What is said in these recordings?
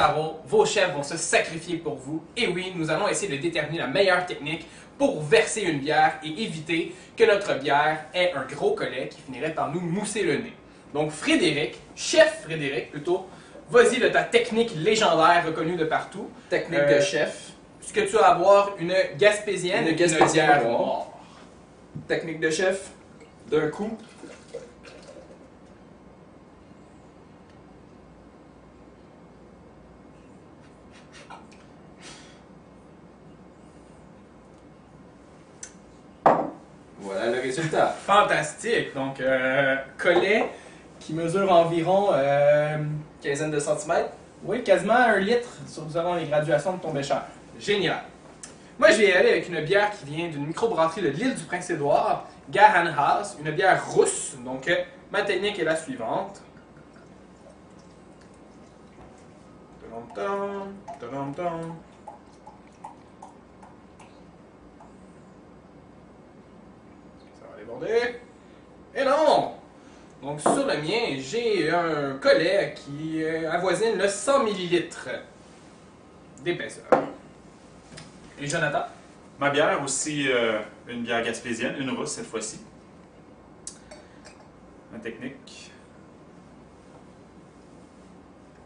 Saro, vos chefs vont se sacrifier pour vous. Et oui, nous allons essayer de déterminer la meilleure technique pour verser une bière et éviter que notre bière ait un gros collet qui finirait par nous mousser le nez. Donc Frédéric, chef Frédéric plutôt, vas-y de ta technique légendaire reconnue de partout. Technique de chef. Ce que tu as à boire, une gaspésienne, Une gaspésienne bière noire. noire. Technique de chef. D'un coup. Voilà le résultat. Fantastique! Donc, collet qui mesure environ, Quinzaine de centimètres. oui, quasiment 1 litre selon les graduations de ton bécher. Génial! Moi, je vais y aller avec une bière qui vient d'une microbrasserie de l'île du Prince-Édouard, Garenhaus, une bière rousse. Donc, ma technique est la suivante. Tadam, tadam, tadam. Ça va déborder. Et non! Donc, sur le mien, j'ai un collet qui avoisine le 100 ml d'épaisseur. Et Jonathan? Ma bière aussi, une bière gaspésienne, une rousse cette fois-ci. Ma technique.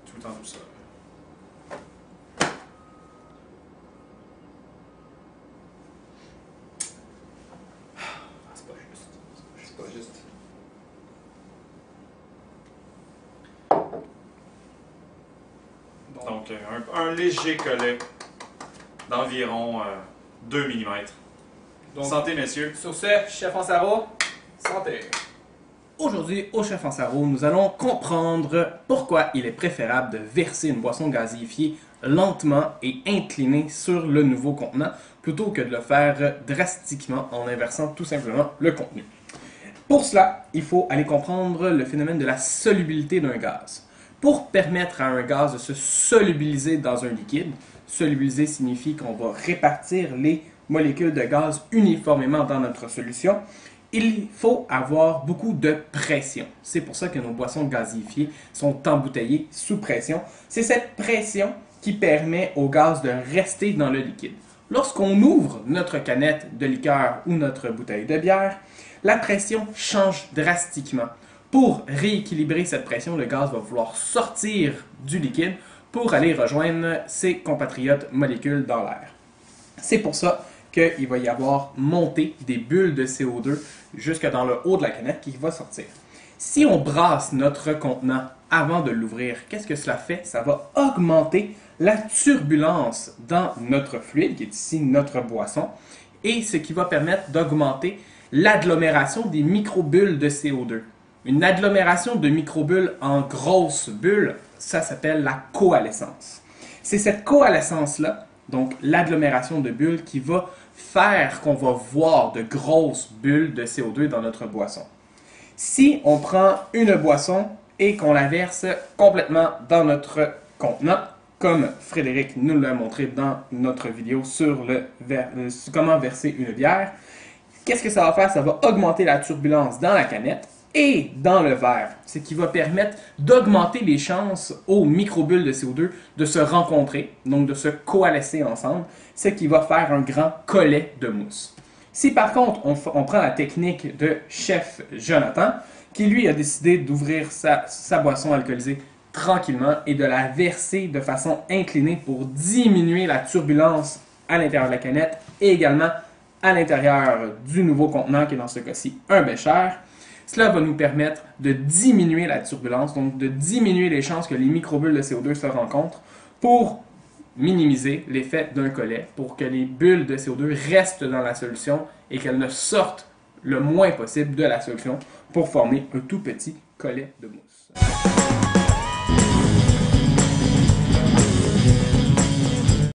Tout en douceur. C'est pas juste. C'est pas juste. Donc, un léger collet d'environ 2 mm. Donc, Santé, messieurs. sur ce, chef en sarreau, santé! Aujourd'hui, au Chef en Sarreau, nous allons comprendre pourquoi il est préférable de verser une boisson gazifiée lentement et inclinée sur le nouveau contenant plutôt que de le faire drastiquement en inversant tout simplement le contenu. Pour cela, il faut aller comprendre le phénomène de la solubilité d'un gaz. Pour permettre à un gaz de se solubiliser dans un liquide, solubiliser signifie qu'on va répartir les molécules de gaz uniformément dans notre solution, il faut avoir beaucoup de pression. C'est pour ça que nos boissons gazifiées sont embouteillées sous pression. C'est cette pression qui permet au gaz de rester dans le liquide. Lorsqu'on ouvre notre canette de liqueur ou notre bouteille de bière, la pression change drastiquement. Pour rééquilibrer cette pression, le gaz va vouloir sortir du liquide pour aller rejoindre ses compatriotes molécules dans l'air. C'est pour ça qu'il va y avoir monté des bulles de CO2 jusque dans le haut de la canette qui va sortir. Si on brasse notre contenant avant de l'ouvrir, qu'est-ce que cela fait? Ça va augmenter la turbulence dans notre fluide, qui est ici notre boisson, et ce qui va permettre d'augmenter l'agglomération des microbules de CO2. Une agglomération de microbules en grosses bulles, ça s'appelle la coalescence. C'est cette coalescence-là, donc l'agglomération de bulles, qui va faire qu'on va voir de grosses bulles de CO2 dans notre boisson. Si on prend une boisson et qu'on la verse complètement dans notre contenant, comme Frédéric nous l'a montré dans notre vidéo sur comment verser une bière, qu'est-ce que ça va faire? Ça va augmenter la turbulence dans la canette et dans le verre, ce qui va permettre d'augmenter les chances aux microbules de CO2 de se rencontrer, donc de se coalescer ensemble, ce qui va faire un grand collet de mousse. Si par contre on prend la technique de chef Jonathan, qui lui a décidé d'ouvrir sa boisson alcoolisée tranquillement et de la verser de façon inclinée pour diminuer la turbulence à l'intérieur de la canette et également à l'intérieur du nouveau contenant qui est dans ce cas-ci un bécher, cela va nous permettre de diminuer la turbulence, donc de diminuer les chances que les microbules de CO2 se rencontrent pour minimiser l'effet d'un collet, pour que les bulles de CO2 restent dans la solution et qu'elles ne sortent le moins possible de la solution pour former un tout petit collet de mousse.